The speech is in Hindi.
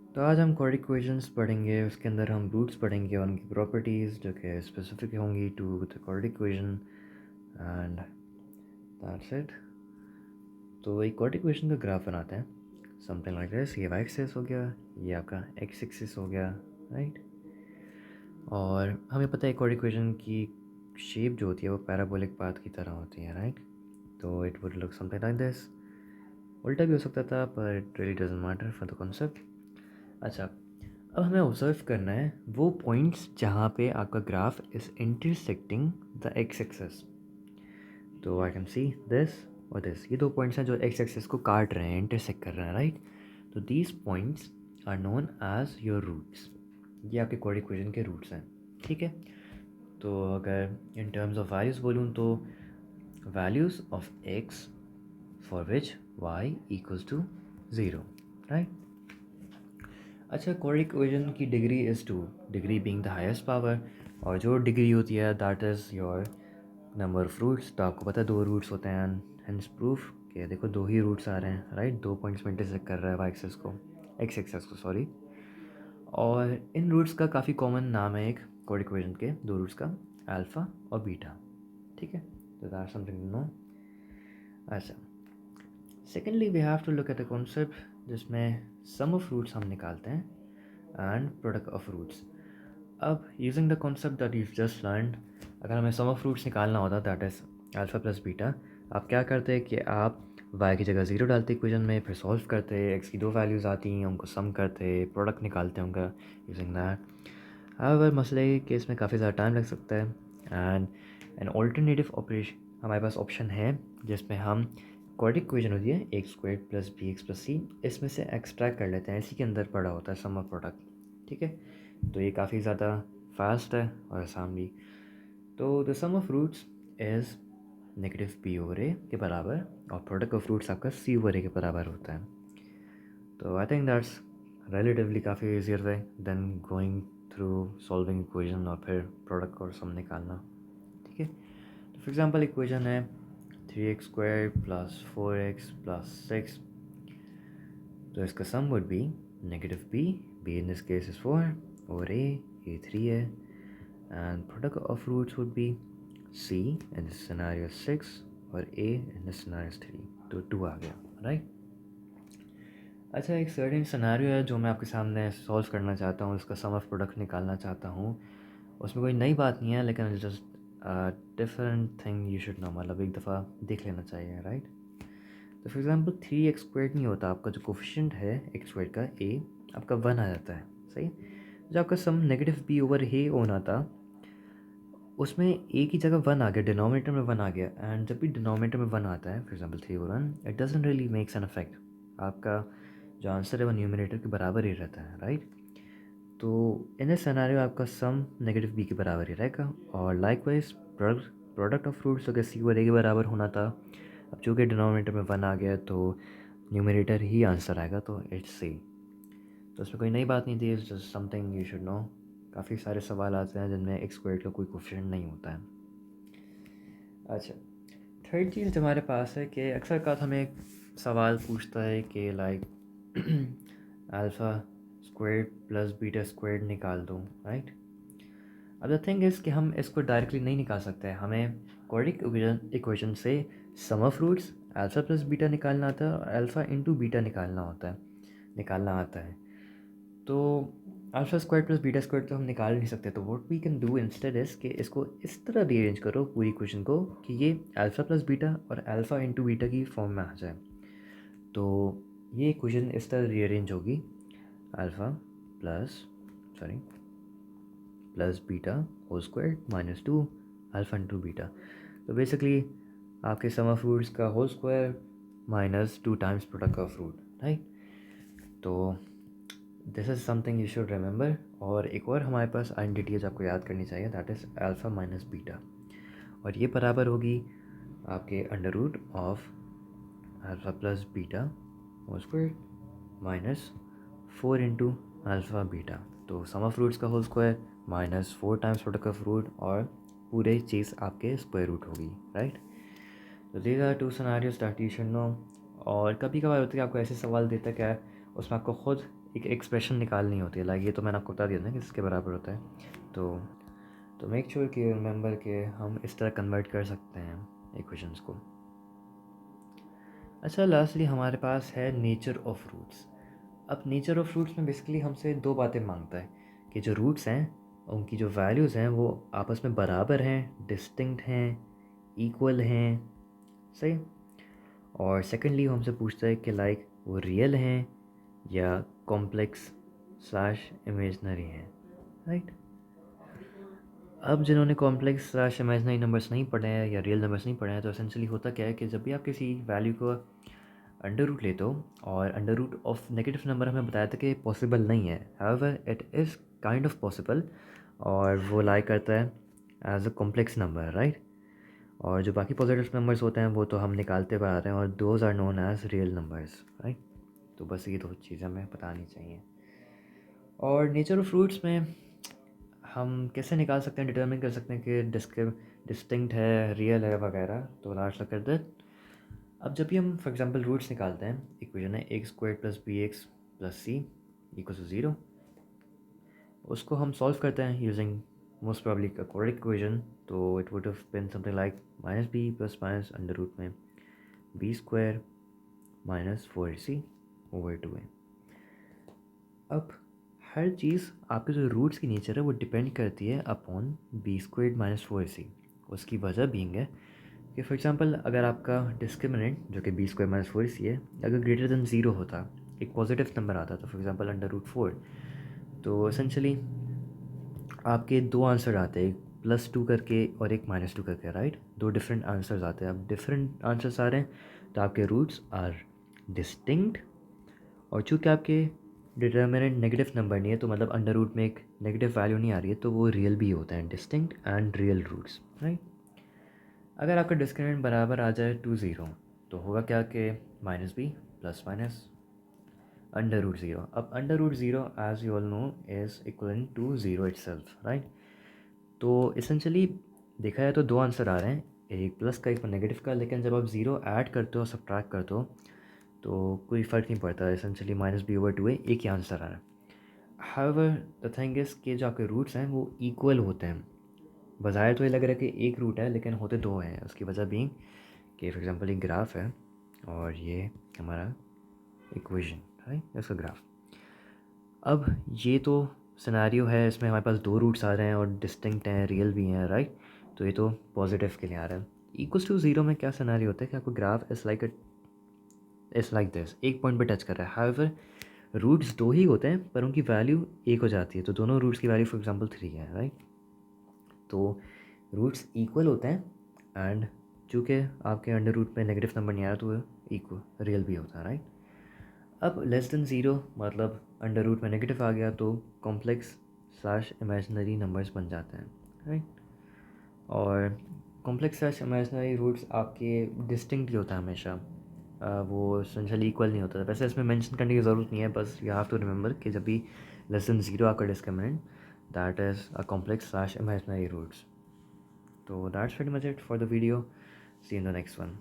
तो आज हम क्वाड्रेटिक इक्वेशंस पढ़ेंगे, उसके अंदर हम रूट्स पढ़ेंगे और उनकी प्रॉपर्टीज़ जो कि स्पेसिफिक होंगी to the quadratic equation and that's it. तो एक क्वाड्रेटिक इक्वेशन का ग्राफ बनाते हैं, समथिंग लाइक दिस। ये वाई एक्सिस हो गया, ये आपका एक्स एक्सिस हो गया, राइट। और हमें पता है क्वाड्रेटिक इक्वेशन की शेप जो होती है वो पैराबोलिक पाथ की तरह होती है, राइट। तो it would look something like this. उल्टा भी हो सकता था, पर it really doesn't matter for the concept. अच्छा, अब हमें ऑब्जर्व करना है वो पॉइंट्स जहाँ पे आपका graph is intersecting the X axes. तो आई कैन सी दिस और दिस, ये दो पॉइंट्स हैं जो एक्स एक्सेस को काट रहे हैं, इंटरसेक्ट कर रहे हैं, राइट। तो these points are known as your roots. ये आपके क्वाड्रेटिक इक्वेशन के रूट्स हैं, ठीक है। तो अगर इन टर्म्स ऑफ वैल्यूज़ बोलूँ तो values of X for which Y equals to 0, right. अच्छा, क्वाड्रेटिक इक्वेशन की degree is 2, degree being the highest power, और जो डिग्री होती है that is your number of roots. तो आपको पता है दो रूट्स होते हैं, हेंस प्रूफ कि देखो दो ही रूट्स आ रहे हैं, राइट। दो पॉइंट्स में इंटरसेक्ट कर रहा है वाई एक्सेस को, एक्स एक्सेस को, सॉरी। और इन रूट्स का काफ़ी कॉमन नाम है एक क्वाड्रेटिक इक्वेशन के दो रूट्स का, अल्फ़ा और बीटा, ठीक है। तो दैट्स समथिंग टू नो। अच्छा, secondly we have to look at a concept जिसमें सम ऑफ रूट्स हम निकालते हैं एंड प्रोडक्ट ऑफ रूट्स। अब using the concept that you just learn, अगर हमें सम ऑफ रूट्स निकालना होता that is alpha plus beta, आप क्या करते हैं कि आप y की जगह 0 डालते इक्वेशन में, फिर सॉल्व करते, x की दो वैल्यूज़ आती हैं उनको सम करते, प्रोडक्ट निकालते हैं उनका यूजिंग दैट। हाउएवर मसले के केस में काफ़ी ज़्यादा टाइम लग सकता है एंड एन ऑल्टरनेटिव ऑपरेशन हमारे पास ऑप्शन है जिसमें हम क्वाड्रेटिक इक्वेशन होती है x square plus b x plus c, इसमें से एक्सट्रैक्ट कर लेते हैं, इसी के अंदर पड़ा होता है सम ऑफ प्रोडक्ट, ठीक है। तो ये काफ़ी ज़्यादा फास्ट है और आसान भी। तो the sum of roots is negative p over a के बराबर, और प्रोडक्ट ऑफ रूट्स आपका सी ओवर ए के बराबर होता है। तो आई थिंक दैट्स रिलेटिवली काफ़ी easier way than going through solving equation और फिर प्रोडक्ट और सम निकालना, ठीक है। तो फॉर एग्जांपल इक्वेशन है 3x² प्लस 4x प्लस 6, तो इसका sum would be negative b in this case is 4 over a 3 है, and product of roots would be c in this scenario 6 और a in this scenario is 3, तो 2 आ गया, राइट। अच्छा, एक सर्टेन सिनेरियो है जो मैं आपके सामने सॉल्व करना चाहता हूँ, इसका सम ऑफ प्रोडक्ट निकालना चाहता हूँ। उसमें कोई नई बात नहीं है, लेकिन just different thing you should no, मतलब एक दफ़ा देख लेना चाहिए, राइट। तो फॉर एग्जांपल 3x² नहीं होता, आपका जो कोफिशिएंट है x² का a आपका 1 आ जाता है, सही। जो आपका सम नेगेटिव b ओवर ए होना था, उसमें a की जगह 1 आ गया, डिनोमिनेटर में 1 आ गया, एंड जब भी डिनोमिनेटर में 1 आता है, for example 3 over 1, it doesn't really makes an effect. आपका जो आंसर है वो न्यूमरेटर के बराबर ही रहता है, राइट। तो इन दिस सिनेरियो आपका सम नेगेटिव b के बराबर ही रहेगा, और लाइकवाइज प्रोडक्ट ऑफ फ्रूट्स अगर c ओवर a के बराबर होना था, अब चूँकि डिनोमिनेटर में 1 आ गया तो न्यूमरेटर ही आंसर आएगा, तो इट्स सी। तो उसमें कोई नई बात नहीं थी, it's just something you should no. काफ़ी सारे सवाल आते हैं जिनमें x² का कोई कोफिशिएंट नहीं होता है। अच्छा, थर्ड चीज़ जो हमारे पास है कि अक्सर का हमें एक सवाल पूछता है कि like alpha squared plus beta squared निकाल दो, राइट। अब द थिंग इज़ कि हम इसको डायरेक्टली नहीं निकाल सकते, हमें क्वाड्रेटिक इक्वेशन से sum of roots alpha plus beta निकालना आता है और अल्फ़ा इंटू बीटा निकालना आता है। तो alpha square plus beta square तो हम निकाल नहीं सकते, तो what we can do instead is कि इसको इस तरह रीअरेंज करो पूरी इक्वेशन को कि ये अल्फ़ा प्लस बीटा और अल्फ़ा इंटू बीटा की फॉर्म में आ जाए। तो ये इक्वेशन इस तरह रीअरेंज होगी, alpha plus sorry plus beta whole square minus 2 alpha into beta. तो बेसिकली आपके सम ऑफ रूट्स का whole square minus 2 times product of root, right. तो this is something you should remember. और एक और हमारे पास आइडेंटिटी आपको याद करनी चाहिए, that is alpha minus beta, और ये बराबर होगी आपके under root of alpha plus beta whole square minus 4 into alpha beta. तो सम ऑफ रूट्स का whole square minus 4 times product of root, और पूरे चीज़ आपके स्क्वायर रूट होगी, राइट। तो these are two scenarios that you should know. और कभी कभार होता है कि आपको ऐसे सवाल देता क्या है, उसमें आपको खुद एक एक्सप्रेशन निकालनी होती है, लाइक ये तो मैंने आपको बता दिया ना कि इसके बराबर होता है। तो मेक श्योर कि रिमेंबर कि हम इस तरह कन्वर्ट कर सकते हैं इक्वेशंस को। अच्छा, लास्टली हमारे पास है नेचर ऑफ रूट्स। अब नेचर ऑफ रूट्स में बेसिकली हमसे दो बातें मांगता है कि जो रूट्स हैं उनकी जो वैल्यूज़ हैं वो आपस में बराबर हैं, डिस्टिंक्ट हैं, इक्वल हैं, सही। और सेकेंडली वो हमसे पूछता है कि लाइक वो रियल हैं या कॉम्प्लेक्स स्लैश इमेजनरी हैं, राइट। अब जिन्होंने कॉम्प्लेक्स स्लैश इमेजनरी नंबर्स नहीं पढ़े हैं या रियल नंबर्स नहीं पढ़े हैं, तो एसेंशियली होता क्या है कि जब भी आप किसी वैल्यू को अंडर रूट लेते हो, और under root of negative number हमें बताया था कि पॉसिबल नहीं है, however it is kind of possible, और वो लाई करता है as a complex number, right. और जो बाकी पॉजिटिव नंबर्स होते हैं वो तो हम निकालते हुए आ रहे हैं, और those are known as real numbers, right. तो बस ये दो चीज़ें हमें बतानी चाहिए। और नेचर ऑफ रूट्स में हम कैसे निकाल सकते हैं, डिटर्मिन कर सकते हैं कि डिस्टिंक्ट है, रियल है वगैरह। तो लास्ट लग करते हैं। अब जब भी हम फॉर एग्जांपल रूट्स निकालते हैं, इक्वेशन है a square plus b x plus c equal to 0, उसको हम सॉल्व करते हैं using most probably quadratic equation. तो it would have been something like minus B plus minus under root में b square minus 4ac over 2a। अब हर चीज़ आपके जो रूट्स की नेचर है वो डिपेंड करती है upon B square minus 4ac। उसकी वजह बीइंग है कि फॉर एग्जांपल अगर आपका डिस्क्रिमिनेंट जो कि बी स्क्वायर माइनस 4ac है, अगर ग्रेटर देन 0 होता, एक पॉजिटिव नंबर आता, तो फॉर एग्जांपल अंडर रूट 4, तो एसेंशली आपके दो आंसर आते हैं, एक +2 करके और एक -2 करके, राइट। दो डिफरेंट आंसर्स आते हैं। अब डिफरेंट आंसर्स आ रहे हैं तो आपके रूट्स आर डिस्टिंक्ट, और चूँकि आपके डिटर्मिनेंट नेगेटिव नंबर नहीं है, तो मतलब अंडर रूट में एक नेगेटिव वैल्यू नहीं आ रही है, तो वो रियल भी होते हैं, distinct and real roots, right. अगर आपका डिस्क्रिमिनेंट बराबर आ जाए टू 0, तो होगा क्या कि minus B plus minus under root 0। अब under root 0 as you all know is equal to 0 itself, right. तो इसेंशली देखा जाए तो दो आंसर आ रहे हैं, एक प्लस का एक नेगेटिव का, लेकिन जब आप 0 ऐड करते हो, सब्ट्रैक्ट करते हो, तो कोई फ़र्क नहीं पड़ता, इसेंशली माइनस बी ओवर 2 है, एक ही आंसर आ रहा है। हाउएवर द थिंग इज़ कि जो आपके रूट्स हैं वो इक्वल होते हैं। बज़ाहिर तो ये लग रहा है कि एक रूट है, लेकिन होते दो हैं। उसकी वजह बीइंग कि फॉर एग्जांपल एक ग्राफ है और ये हमारा इक्वेशन है, इसका ग्राफ। अब ये तो सिनेरियो है, इसमें हमारे पास दो रूट्स आ रहे हैं और डिस्टिंक्ट हैं, रियल भी हैं, राइट। तो ये तो पॉजिटिव के लिए आ रहा है। इक्वल्स टू 0 में क्या सिनेरियो होता है कि आपको ग्राफ इज़ लाइक दिस, एक पॉइंट पे टच कर रहा है। हाउएवर रूट्स दो ही होते हैं पर उनकी वैल्यू एक हो जाती है, तो दोनों रूट्स की वैल्यू फॉर एग्जांपल 3 है, राइट। तो रूट्स इक्वल होते हैं, एंड चूँकि आपके अंडर रूट में नेगेटिव नंबर नहीं आ रहा, तो इक्वल रियल भी होता है, राइट। अब लेस देन 0 मतलब अंडर रूट में नेगेटिव आ गया, तो कॉम्प्लेक्स स्लैश इमेजनरी नंबर्स बन जाते हैं, राइट। और कॉम्प्लेक्स स्लैश इमेजनरी रूट्स आपके डिस्टिंक्ट होता है हमेशा, वो एसेंशियली इक्वल नहीं होता। वैसे इसमें मेंशन करने की ज़रूरत नहीं है, बस यू हैव टू रिमेंबर कि जब भी लेस देन 0 आपका discriminant, that is a complex slash imaginary roots. तो that's very much it for the video, see in the next one.